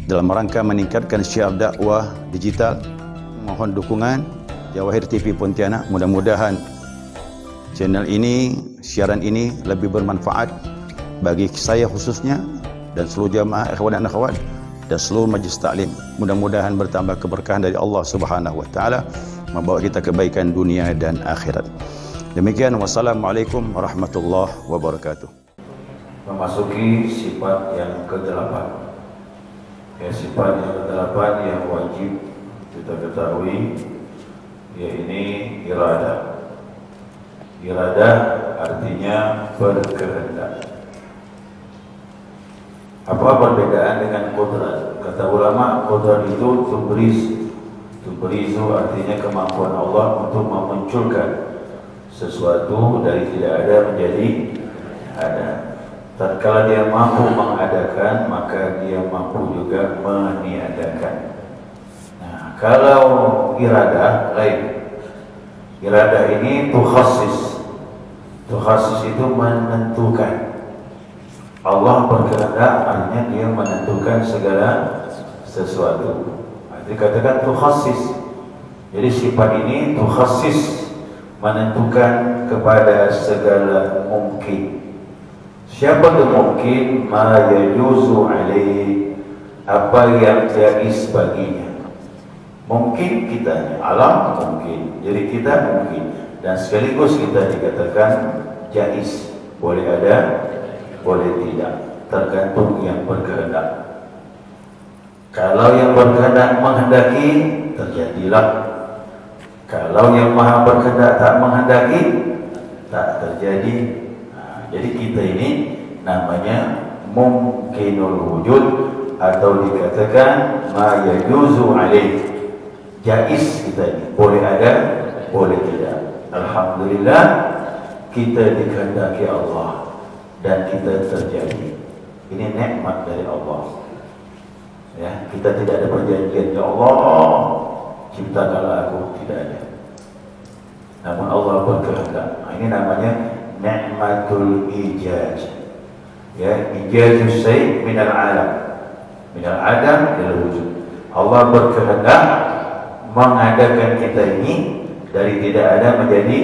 dalam rangka meningkatkan syiar dakwah digital. Mohon dukungan Jawahir TV Pontianak. Mudah-mudahan channel ini, siaran ini lebih bermanfaat bagi saya khususnya dan seluruh jamaah ikhwan dan akhwat dan seluruh majlis taklim. Mudah-mudahan bertambah keberkahan dari Allah Subhanahu wa taala, membawa kita kebaikan dunia dan akhirat. Demikian, wassalamualaikum warahmatullahi wabarakatuh. Memasuki sifat yang ke-8. Ya, sifat yang ke-8 yang wajib kita ketahui, yaitu iradah. Iradah artinya berkehendak. Apa perbedaan dengan qudrat? Kata ulama, qudrat itu tubrizu artinya kemampuan Allah untuk memunculkan sesuatu dari tidak ada menjadi ada. Tatkala dia mampu mengadakan, maka dia mampu juga meniadakan. Nah, kalau iradah lain. Iradah ini tukhassis. Tukhassis itu menentukan. Allah berkehendak artinya dia menentukan segala sesuatu. Dikatakan tukhassis. Jadi sifat ini tukhassis, menentukan kepada segala mungkin. Siapa yang mungkin? Ma yajuzu alaihi, apa yang jaiz baginya. Mungkin kitanya, alam mungkin, jadi kita mungkin, dan sekaligus kita dikatakan jaiz, boleh ada, boleh tidak, tergantung yang berkehendak. Kalau yang berkehendak menghendaki, terjadilah. Kalau yang maha berkehendak tak menghendaki, tak terjadi. Jadi kita ini namanya mungkinul wujud, atau dikatakan ma yajuzu alaih, jaiz kita ini, boleh ada, boleh tidak. Alhamdulillah kita dikehendaki Allah dan kita terjadi. Ini nikmat dari Allah. Ya, kita tidak ada perjanjian, ya Allah ciptakanlah aku, tidak ada. Namun Allah berkehendak. Ini namanya ni'matul ijaz. Ya, ijazus syai' minal alam, minal adam ila wujud. Allah berkehendak mengadakan kita ini dari tidak ada menjadi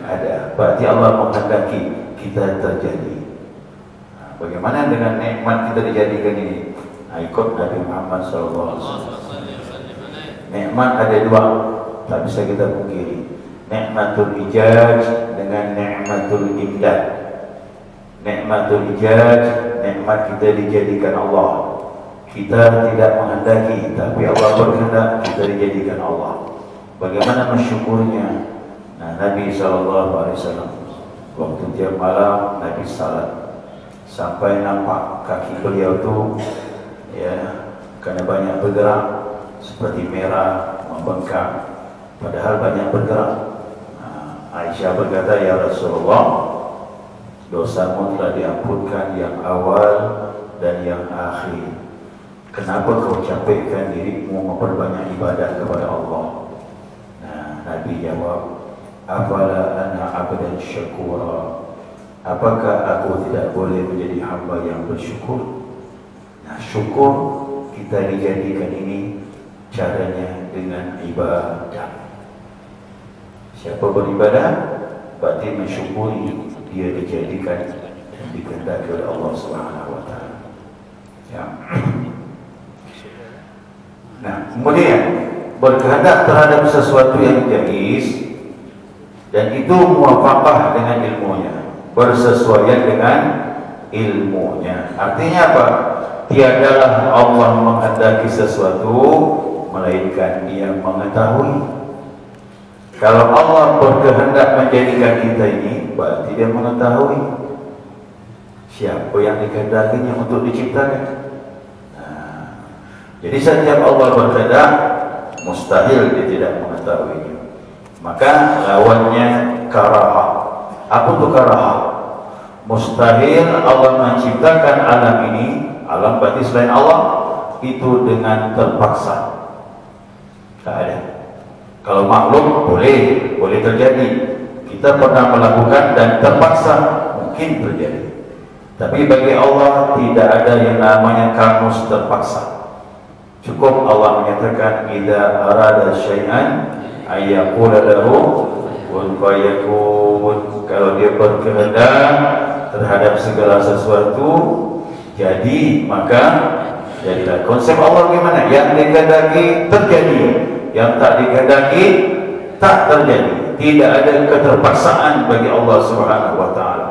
ada. Berarti Allah menghendaki kita terjadi. Nah, bagaimana dengan nikmat kita dijadikan ini? Nah, ikut Nabi Muhammad SAW. Nikmat ada dua, tak bisa kita pungkiri. Nikmatul ijaz dengan nikmatul imdad. Nikmatul ijaz, nikmat kita dijadikan Allah. Kita tidak menghendaki, tapi Allah berkehendak kita dijadikan Allah. Bagaimana mensyukurnya? Nah, Nabi SAW waktu tiap malam Nabi salat sampai nampak kaki beliau tu, ya, karena banyak bergerak seperti merah, membengkak, padahal banyak bergerak. Aisyah berkata, ya Rasulullah, dosamu telah diampunkan yang awal dan yang akhir. Kenapa kau capekkan dirimu memperbanyak ibadah kepada Allah? Nah, Nabi jawab, afala ana abdan syakura, apakah aku tidak boleh menjadi hamba yang bersyukur? Nah, syukur kita dijadikan ini caranya dengan ibadah. Siapa beribadah berarti mensyukuri, dia dijadikan dan dikehendaki oleh Allah Subhanahu wa taala. Ya. Nah, kemudian berkehendak terhadap sesuatu yang jaiz dan itu muwafaqah dengan ilmunya, bersesuaian dengan ilmunya. Artinya apa? Tiadalah Allah menghendaki sesuatu melainkan Dia mengetahui. Kalau Allah berkehendak menjadikan kita ini, berarti Dia mengetahui siapa yang dikehendakinya untuk diciptakan. Nah, jadi setiap Allah berkehendak, mustahil Dia tidak mengetahuinya. Maka lawannya karahah. Apa itu karahah? Mustahil Allah menciptakan alam ini, alam berarti selain Allah, itu dengan terpaksa. Tak ada. Kalau makhluk boleh terjadi. Kita pernah melakukan dan terpaksa, mungkin terjadi. Tapi bagi Allah tidak ada yang namanya kamus terpaksa. Cukup Allah menyatakan idza arada syai'an ayyaqula lahu kun fayakun. Kalau dia berkehendak terhadap segala sesuatu jadi, maka jadilah. Konsep Allah bagaimana? Yang dikehendaki terjadi, yang tak dikehendaki tak terjadi. Tidak ada keterpaksaan bagi Allah Subhanahu wa taala.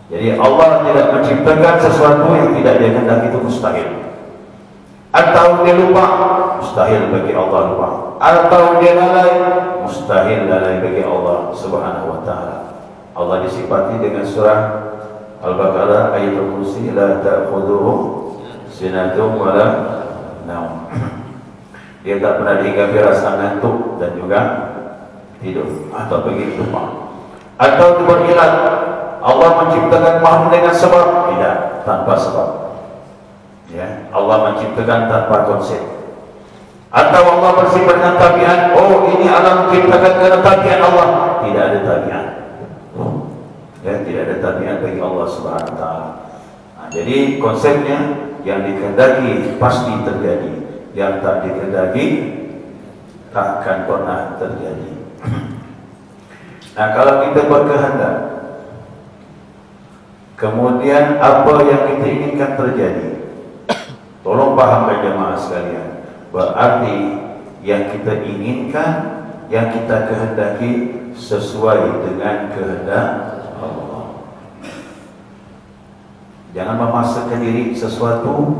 Jadi Allah tidak menciptakan sesuatu yang tidak dia kehendaki, itu mustahil. Atau dia lupa, mustahil bagi Allah lupa. Atau dia lalai, mustahil lalai bagi Allah Subhanahu wa taala. Allah disifati dengan surah Al-Baqarah ayat al-Kursi, la ta'khudhuhu sinatun wa la naum. Dia tak pernah dihinggapi rasa ngantuk dan juga tidur atau pergi lupa. Atau berilat, Allah menciptakan makhluk dengan sebab? Tidak, tanpa sebab. Ya, Allah menciptakan tanpa konsep. Atau Allah bersifat dengan tabiat, oh ini alam menciptakan karena tabiat Allah. Tidak ada tabiat. Ya, tidak ada tabiat bagi Allah Subhanahu wa taala. Nah, jadi konsepnya yang dikehendaki pasti terjadi, yang tak dikehendaki tak akan pernah terjadi. Nah, kalau kita berkehendak, kemudian apa yang kita inginkan terjadi, tolong pahamkan jemaah sekalian. Berarti yang kita inginkan, yang kita kehendaki sesuai dengan kehendak Allah. Jangan memaksakan diri sesuatu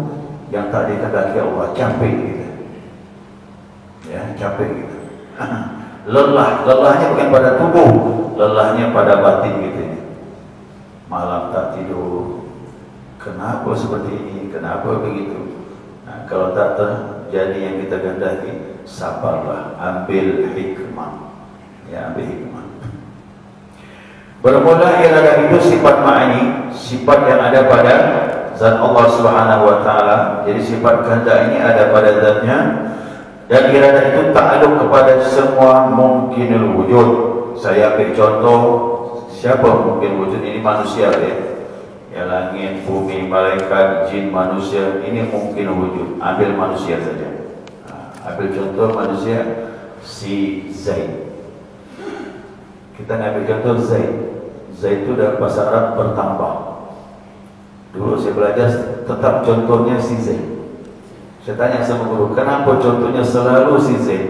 yang tak dikehendaki Allah. Capek kita, ya, capek kita. Lelahnya bukan pada tubuh, lelahnya pada batin kita. Malam tak tidur, kenapa seperti ini, kenapa begitu? Nah, kalau tak terjadi yang kita kehendaki, sabarlah, ambil hikmah. Ya, ambil hikmah. Bermula iradah itu sifat ma'ani, sifat yang ada pada zat Allah Subhanahu wa taala. Jadi sifat kehendak ini ada pada zatnya, dan iradah itu ta'alluq kepada semua mungkinul wujud. Saya ambil contoh, siapa mungkin wujud ini? Manusia, ya, langit, bumi, malaikat, jin, manusia, ini mungkin wujud. Ambil manusia saja. Ambil contoh manusia, si Zaid. Kita ambil contoh Zaid. Zaid itu dalam bahasa Arab bertambah. Dulu saya belajar tetap contohnya si Zaid. Saya tanya sama guru, kenapa contohnya selalu si Zaid?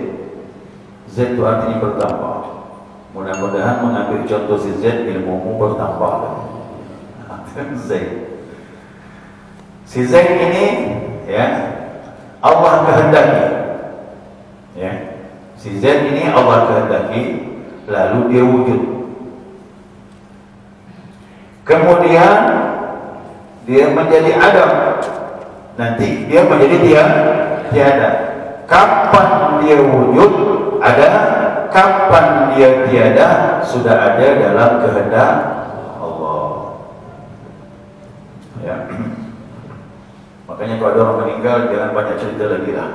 Zaid itu artinya bertambah. Mudah-mudahan mengambil contoh si Zaid, ilmumu bertambah. Zaid. Si Zaid ini, ya, Allah kehendaki. Ya, si Zaid ini Allah kehendaki, lalu dia wujud. Kemudian dia menjadi Adam. Nanti dia menjadi tiada. Kapan dia wujud ada, kapan dia tiada sudah ada dalam kehendak Allah. Ya. Makanya kalau ada orang meninggal jangan banyak cerita lagi lah.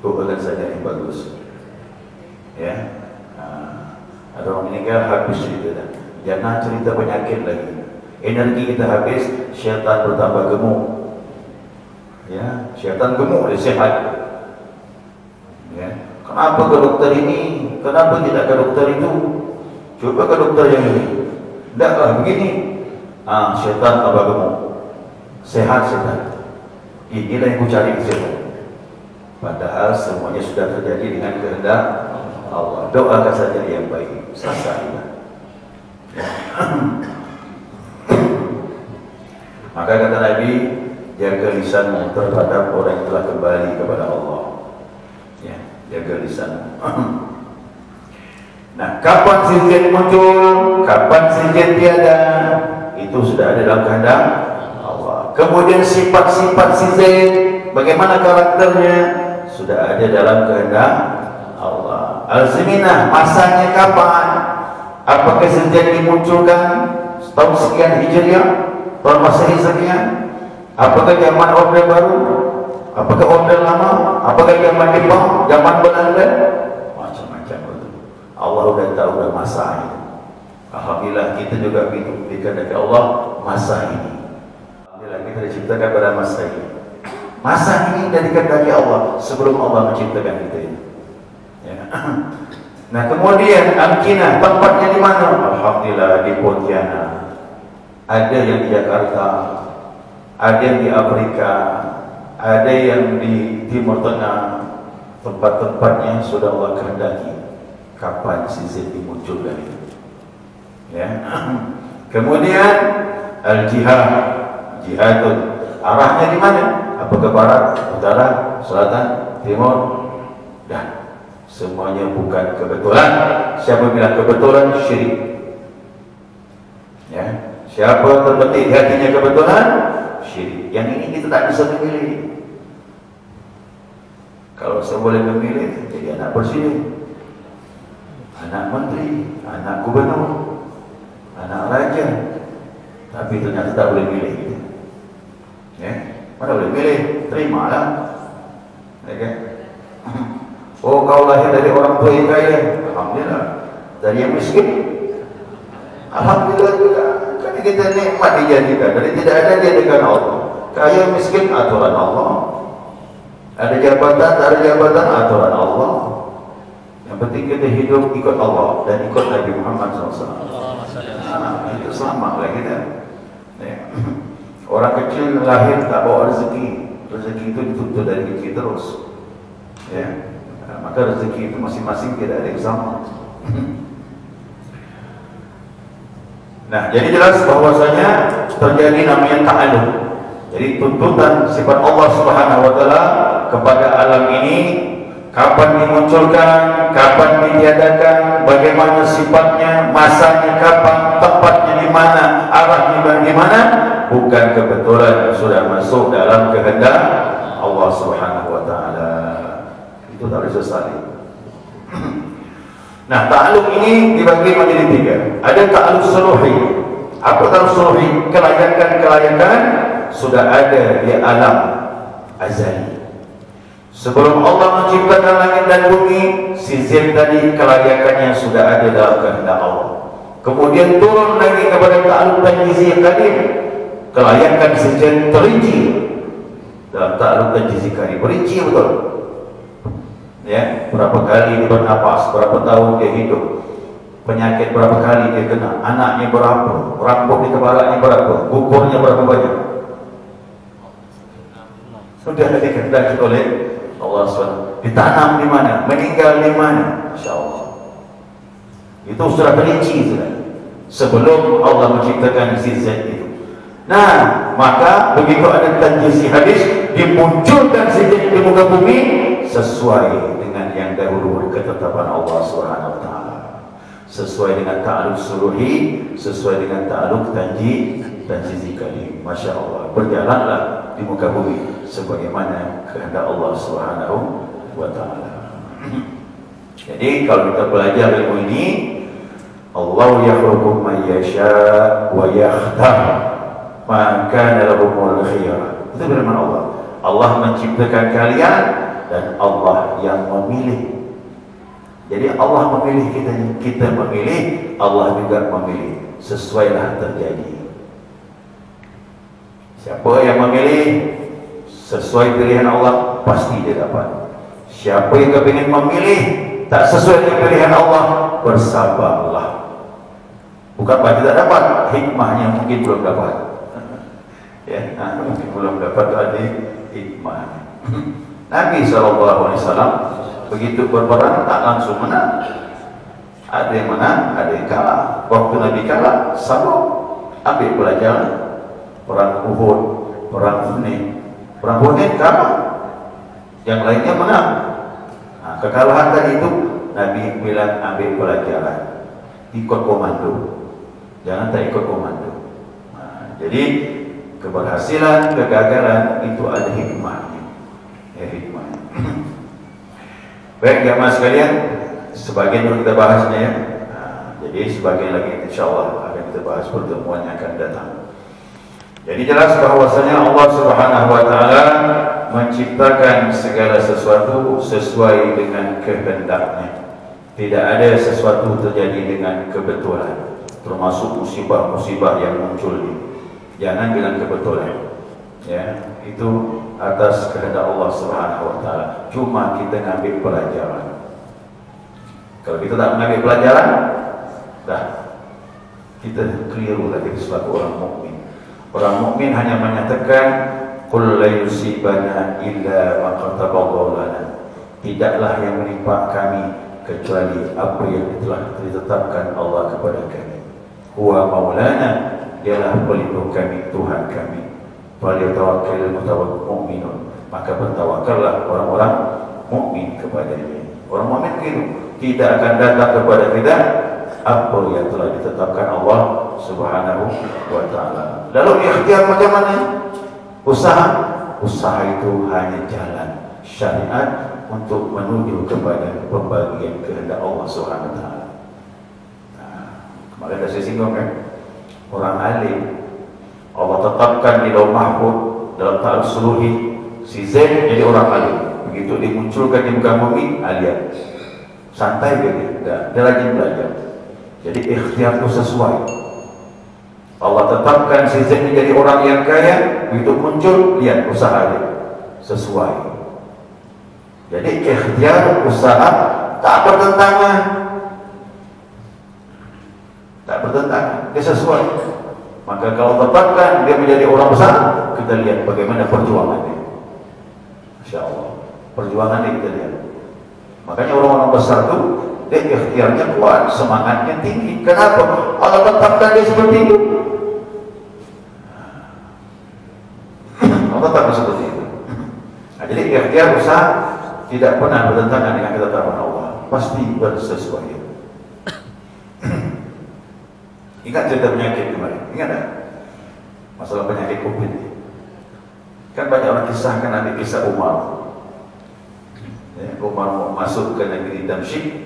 Bukan saja yang bagus. Ya. Ada orang meninggal habis cerita dah. Jangan cerita penyakit lagi. Energi kita habis, syaitan bertambah gemuk. Ya, syaitan gemuk dia sehat. Ya. Kenapa ke dokter ini? Kenapa tidak ke dokter itu? Coba ke dokter yang ini. Tidaklah begini. Syaitan tambah gemuk. Sehat syaitan. Inilah yang ku cari sehat. Padahal semuanya sudah terjadi dengan kehendak Allah. Doakan saja yang baik. Selesai. Maka kata Nabi, jaga lisanmu terhadap orang yang telah kembali kepada Allah. Ya, jaga lisanmu. Nah, kapan sijil muncul, kapan sijil tiada, itu sudah ada dalam kehendak Allah. Kemudian sifat-sifat sijil, bagaimana karakternya, sudah ada dalam kehendak Allah. Al-Zaminah, masanya kapan? Apakah sejak dimunculkan tahun sekian Hijriah, tahun Masehi sekian? Apakah zaman Orde Baru? Apakah Orde Lama? Apakah zaman Jepang, zaman Belanda? Macam-macam itu. Allah sudah tahu dah masa ini. Alhamdulillah kita juga begitu dikehendaki Allah masa ini. Alhamdulillah kita diciptakan pada masa ini. Masa ini dari kehendaki Allah sebelum Allah menciptakan kita ini. Ya. Nah kemudian amkinah, tempatnya di mana? Alhamdulillah di Pontianak. Ada yang di Jakarta, ada yang di Afrika, ada yang di Timur Tengah. Tempat-tempatnya sudah Allah kehendaki. Kapan season dimunculkan itu? Ya. Kemudian al-jihad, jihadun. Arahnya di mana? Apa ke barat, utara, selatan, timur? Dan semuanya bukan kebetulan. Siapa bilang kebetulan? Syirik. Ya. Siapa terbetik di hatinya kebetulan? Syirik. Yang ini kita tak bisa memilih. Kalau saya boleh memilih, jadi anak presiden, anak menteri, anak gubernur, anak raja. Tapi ternyata tak boleh milih gitu. Ya. Mana boleh milih? Terimalah. Ya kan? Oh, kau lahir dari orang tua yang kaya, alhamdulillah. Dari yang miskin, alhamdulillah juga. Karena kita nikmat dijadikan. Dari tidak ada dia dengan Allah. Kaya miskin aturan Allah. Ada jabatan, tak ada jabatan aturan Allah. Yang penting kita hidup ikut Allah dan ikut Nabi Muhammad SAW. Itu selamat lah kita. Ya. Orang kecil lahir tak bawa rezeki. Rezeki itu dituntut dari kecil terus. Ya. Maka rezeki itu masing-masing tidak ada yang sama. Nah, jadi jelas bahwasanya terjadi namanya ta'alum. Jadi tuntutan sifat Allah Subhanahu wa taala kepada alam ini, kapan dimunculkan, kapan ditiadakan, bagaimana sifatnya, masanya kapan, tempatnya di mana, arahnya di mana, bukan kebetulan, sudah masuk dalam kehendak Allah Subhanahu wa taala. Itu tak boleh sesali. Nah, ta'aluk ini dibagi menjadi tiga. Ada ta'aluk suluhi. Apa ta'aluk suluhi? Kelayakan-kelayakan sudah ada di alam azali. Sebelum Allah menciptakan langit dan bumi, sizin tadi kelayakannya sudah ada dalam kehendak Allah. Kemudian turun lagi kepada ta'aluk tanjizi qadim. Kelayakan sizin terinci dalam ta'aluk tanjizi qadim. Berinci betul. Ya, berapa kali dia bernapas, berapa tahun dia hidup, penyakit berapa kali dia kena, anaknya berapa, rambut di kepalanya berapa, gugurnya berapa banyak. Sudah dikehendaki oleh Allah SWT. Ditanam di mana, meninggal di mana, Masya Allah. Itu sudah terinci sudah sebelum Allah menciptakan zat itu. Nah, maka begitu ada tanjisi hadis, dimunculkan zat di muka bumi sesuai dengan yang dahulu ketetapan Allah Subhanahu wa taala. Sesuai dengan ta'aluk suluhi, sesuai dengan ta'aluk tanjizi qadim. Masya Allah, berjalanlah di muka bumi sebagaimana kehendak Allah Subhanahu wa taala. Jadi kalau kita belajar ilmu ini, Allah yakhluqu ma yasha wa yakhtar, maka lahumul khiyarah. Itu firman Allah. Allah menciptakan kalian dan Allah yang memilih. Jadi Allah memilih kita, kita memilih, Allah juga memilih. Sesuailah terjadi. Siapa yang memilih sesuai pilihan Allah, pasti dia dapat. Siapa yang kepingin memilih tak sesuai dengan pilihan Allah, bersabarlah. Bukan berarti tak dapat, hikmahnya mungkin belum dapat. Ya, mungkin belum dapat ada hikmahnya. Nabi SAW begitu berperang tak langsung menang. Ada yang menang, ada yang kalah. Waktu Nabi kalah, sabar, ambil pelajaran. Perang Uhud, perang Hunain. Perang Hunain kalah, yang lainnya menang. Nah, kekalahan tadi itu Nabi bilang ambil pelajaran, ikut komando, jangan tak ikut komando. Nah, jadi keberhasilan, kegagalan itu ada hikmahnya. Hikmah. Baik jamaah sekalian, sebagian dulu kita bahasnya ya. Nah, jadi sebagian lagi insyaallah akan kita bahas pertemuan yang akan datang. Jadi jelas bahwasanya Allah Subhanahu wa taala menciptakan segala sesuatu sesuai dengan kehendaknya. Tidak ada sesuatu terjadi dengan kebetulan, termasuk musibah-musibah yang muncul ini. Jangan bilang kebetulan. Ya, itu atas kehendak Allah Subhanahu wa taala. Cuma kita ngambil pelajaran. Kalau kita tak mengambil pelajaran, dah kita keliru lagi selaku orang mukmin. Orang mukmin hanya menyatakan qul la yusibana illa ma kataballahu lana. Tidaklah yang menimpa kami kecuali apa yang telah ditetapkan Allah kepada kami. Huwa maulana, dialah pelindung kami, Tuhan kami. Falyatawakkalul mu'minun, maka bertawakallah orang-orang mukmin kepadanya. Orang mukmin begitu, tidak akan datang kepada kita apa yang telah ditetapkan Allah Subhanahu wa taala. Lalu ikhtiar macam mana? Usaha itu hanya jalan syariat untuk menuju kepada pembagian kehendak Allah Subhanahu wa taala. Kemarin saya singgung kan, orang alim Allah tetapkan di Lauh Mahfuz dalam ta'aruf suluhi, si Zaid jadi orang alim. Begitu dimunculkan di muka bumi, alim. Santai dia rajin belajar. Jadi ikhtiar itu sesuai. Allah tetapkan si Zaid menjadi orang yang kaya, begitu muncul, lihat usaha dia sesuai. Jadi ikhtiar usaha tak bertentangan. Tak bertentangan, dia sesuai. Maka kalau tetapkan dia menjadi orang besar, kita lihat bagaimana perjuangan dia. Masya Allah, perjuangan dia kita lihat. Makanya orang-orang besar itu dia ikhtiarnya kuat, semangatnya tinggi. Kenapa? Allah tetapkan dia seperti itu. Allah tetapkan seperti itu. Nah, jadi ikhtiar usaha tidak pernah bertentangan dengan ketetapan Allah, pasti bersesuaian. Ingat cerita penyakit kemarin? Ingat tak? Masalah penyakit COVID. Kan banyak orang kisahkan, ada kisah Umar. Ya, Umar mau masuk ke negeri Damsyik.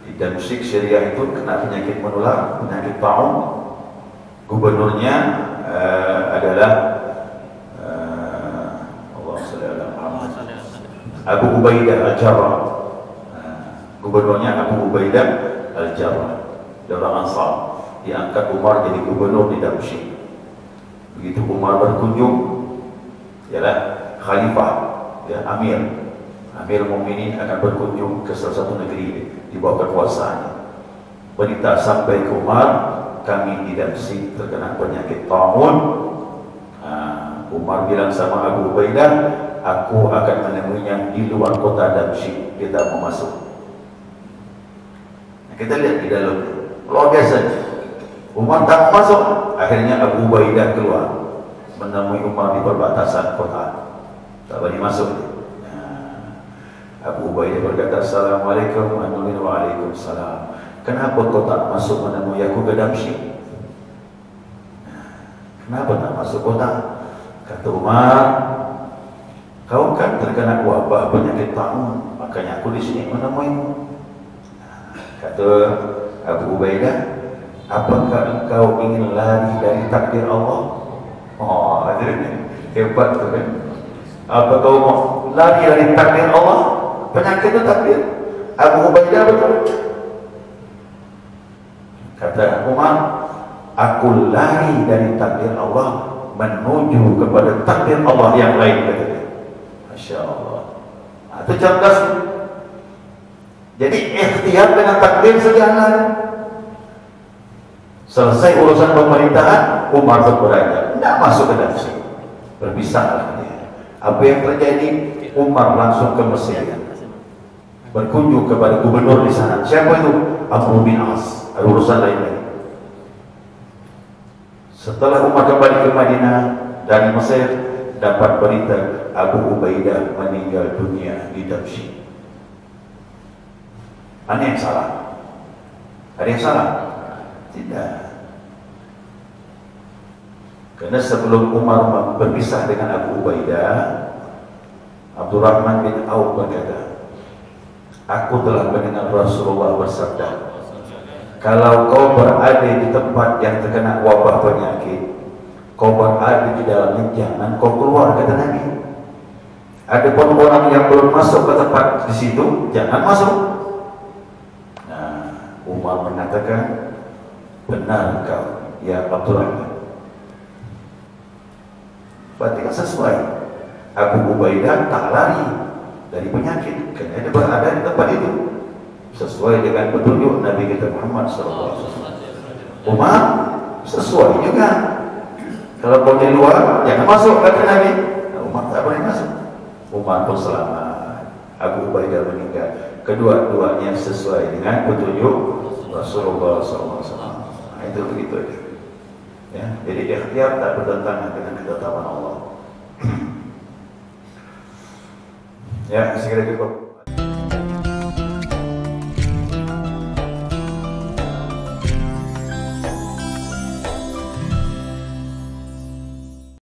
Di Damsyik Syria itu kena penyakit menular, penyakit taun. Gubernurnya adalah Abu Ubaidah Al-Jarrah. Gubernurnya Abu Ubaidah Al-Jarrah, dia orang Ansar. Diangkat Umar jadi gubernur di Damsyik. Begitu Umar berkunjung, ialah khalifah, ya, Amir Mukminin akan berkunjung ke salah satu negeri di bawah kekuasaannya. Berita sampai ke Umar, kami di Damsyik terkena penyakit taun. Umar bilang sama Abu Ubaidah, aku akan menemuinya di luar kota Damsyik, kita mau masuk. Nah, kita lihat di dalam, luar biasa. Umar tak mau masuk, akhirnya Abu Ubaidah keluar menemui Umar di perbatasan kota, tak boleh masuk. Abu Ubaidah berkata, Assalamualaikum warahmatullahi wabarakatuh. Kenapa kau tak masuk menemui aku ke Damsyik? Kenapa tak masuk kota? Kata Umar, kau kan terkena wabah penyakit taun, makanya aku di sini menemuimu. Kata Abu Ubaidah, apakah engkau ingin lari dari takdir Allah? Oh, hebat tu kan. Apa kau mau lari dari takdir Allah? Penyakit itu takdir. Abu Ubaidah betul. Kata Umar, aku lari dari takdir Allah menuju kepada takdir Allah yang lain, kata dia. Masya Allah. Itu cerdas. Jadi ikhtiar dengan takdir sejalan. Selesai urusan pemerintahan, Umar beranjak, tidak masuk ke Damsyik, berpisahlah dia. Apa yang terjadi? Umar langsung ke Mesir, berkunjung kepada gubernur di sana. Siapa itu? Amr bin As. Ada urusan lain-lain. Setelah Umar kembali ke Madinah dari Mesir, dapat berita Abu Ubaidah meninggal dunia di Damsyik. Ada yang salah? Ada yang salah? Tidak. Karena sebelum Umar berpisah dengan Abu Ubaidah, Abdurrahman bin Auf berkata, aku telah mendengar Rasulullah bersabda, kalau kau berada di tempat yang terkena wabah penyakit, kau berada di dalamnya, jangan kau keluar, kata Nabi. Adapun orang yang belum masuk ke tempat di situ, jangan masuk. Nah, Umar mengatakan, benar kau, ya Abdurrahman. Berarti kan sesuai. Abu Ubaidah tak lari dari penyakit karena dia berada di tempat itu sesuai dengan petunjuk Nabi kita Muhammad SAW. Umar sesuai juga. Kalau kau di luar jangan masuk kata Nabi. Umar tak boleh masuk. Umar pun selamat. Abu Ubaidah meninggal. Kedua-duanya sesuai dengan petunjuk Rasulullah SAW. Nah, itu begitu aja. Ya, jadi ikhtiar tak bertentangan dengan ketetapan Allah. Ya, sekali lagi.